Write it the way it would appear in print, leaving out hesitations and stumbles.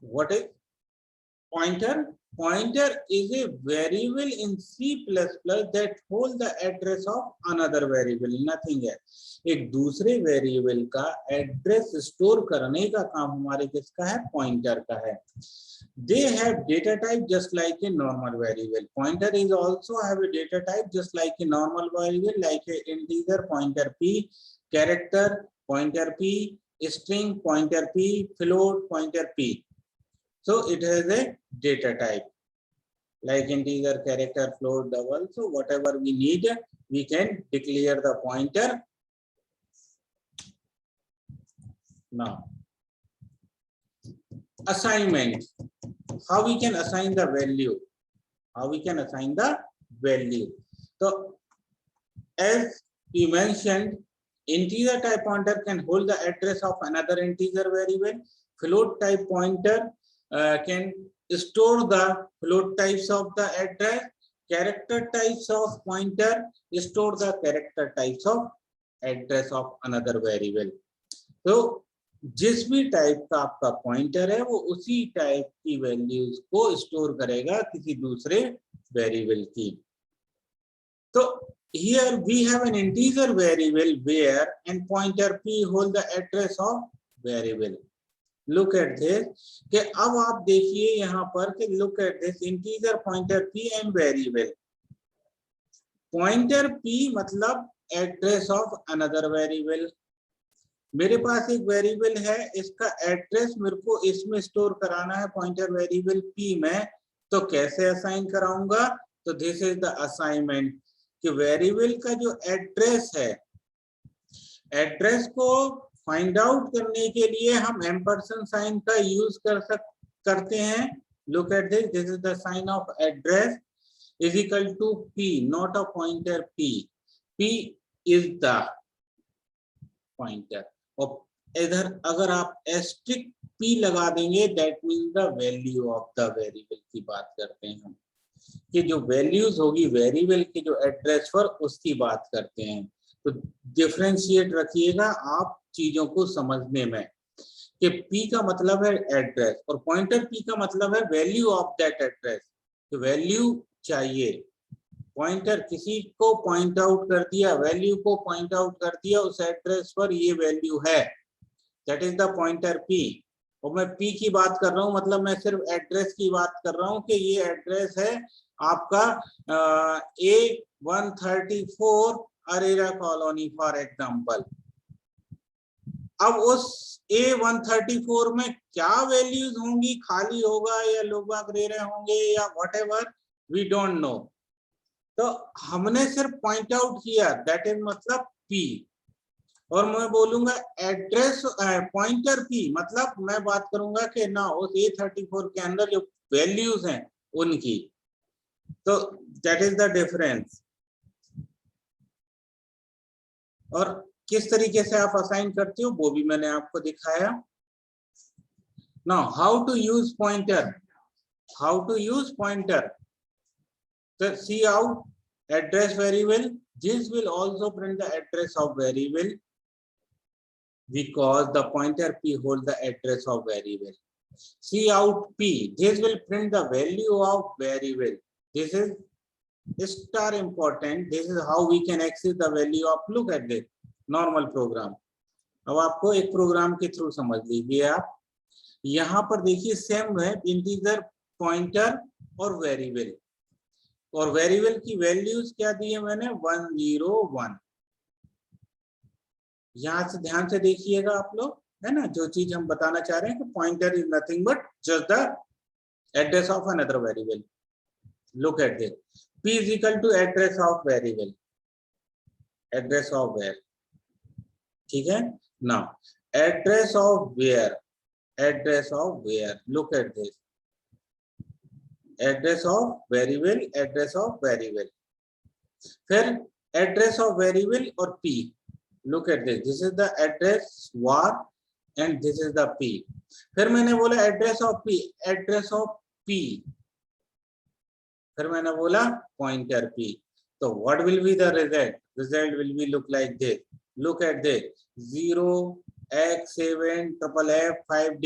what is pointer? Pointer is a variable in C++ that hold the address of another variable, nothing else. एक दूसरे variable का address store करने का काम हमारे किसका है? पॉइंटर का है. They have data type just like a normal variable. Pointer is also have a data type just like a normal variable, like a integer pointer p, character pointer p, string pointer p, float pointer p. So it has a data type like integer, character, float, double. So whatever we need, we can declare the pointer. Now, assignment. How we can assign the value? How we can assign the value? So, as we mentioned, integer type pointer can hold the address of another integer variable. Float type pointer can store the float types of the address. Character types of pointer store the character types of address of another variable. So जिस भी type का आपका pointer है वो उसी type की values को store करेगा किसी दूसरे वेरिएबल की. तो here we have an integer variable where and pointer p hold the address of variable. Look at this कि अब आप देखिए यहाँ पर कि look at this integer pointer p and variable. Pointer p मतलब address of another variable. मेरे पास एक वेरिएबल है, इसका एड्रेस मेरे को इसमें स्टोर कराना है पॉइंटर वेरिएबल p में, तो कैसे असाइन कराऊंगा? तो दिस इज द असाइनमेंट कि वेरिएबल का जो एड्रेस है, एड्रेस को फाइंड आउट करने के लिए हम एम्परसेंड साइन का यूज करते हैं. Look at this, this is the sign of address is equal to p, not a pointer p. p is the pointer. और इधर अगर आप एस्ट्रिक p लगा देंगे, that means the value of the variable की बात करते हैं हम, कि जो वैल्यूज होगी वेरिएबल के जो एड्रेस पर उसकी बात करते हैं. तो डिफरेंशिएट रखिएगा आप चीजों को समझने में कि p का मतलब है एड्रेस और पॉइंटर p का मतलब है वैल्यू ऑफ दैट एड्रेस. तो वैल्यू चाहिए, पॉइंटर किसी को पॉइंट आउट कर दिया, वैल्यू को पॉइंट आउट कर दिया, उस एड्रेस पर ये वैल्यू है, that is the pointer p. और मैं p की बात कर रहा हूँ, मतलब मैं सिर्फ एड्रेस की बात कर रहा हूँ कि ये एड्रेस है आपका A134 Arera colony for example. अब उस A134 में क्या वैल्यूज होंगी, खाली होगा या लोग अरेरा होंगे या व्हाटएवर, वी डोंट नो. तो हमने सिर्फ पॉइंट आउट किया, दैट इज मतलब p. और मैं बोलूंगा एड्रेस पॉइंटर p, मतलब मैं बात करूंगा कि ना उस A34 के अंदर जो वैल्यूज हैं उनकी. तो दैट इज द डिफरेंस. और किस तरीके से आप असाइन करते हो वो भी मैंने आपको दिखाया. Now how to use pointer, how to use pointer. So see out address variable, this will also print the address of variable because the pointer p hold the address of variable. See out p, this will print the value of variable. This is star important. This is how we can access the value of, look at this normal program. अब आपको एक programme के through समझ लीजिए आप. यहाँ पर देखिए सेम है, इंटीजर, पॉइंटर और वेरिएबल. और वेरिएबल की वैल्यूज क्या दी है मैंने? 101. यहां से ध्यान से देखिएगा आप लोग, है ना, जो चीज हम बताना चाह रहे हैं कि pointer is nothing but just the address of another variable. Look at this, p is equal to address of variable, address of var. ठीक है. Now address of var, address of var, look at this, address of variable, address of variable, फिर address of variable और p. Look at this, this is the address var and this is the p. फिर मैंने बोला address of p, address of p, फिर मैंने बोला pointer p. तो what will be the result? Result will be look like this. Look at this, 0x7FFF5D.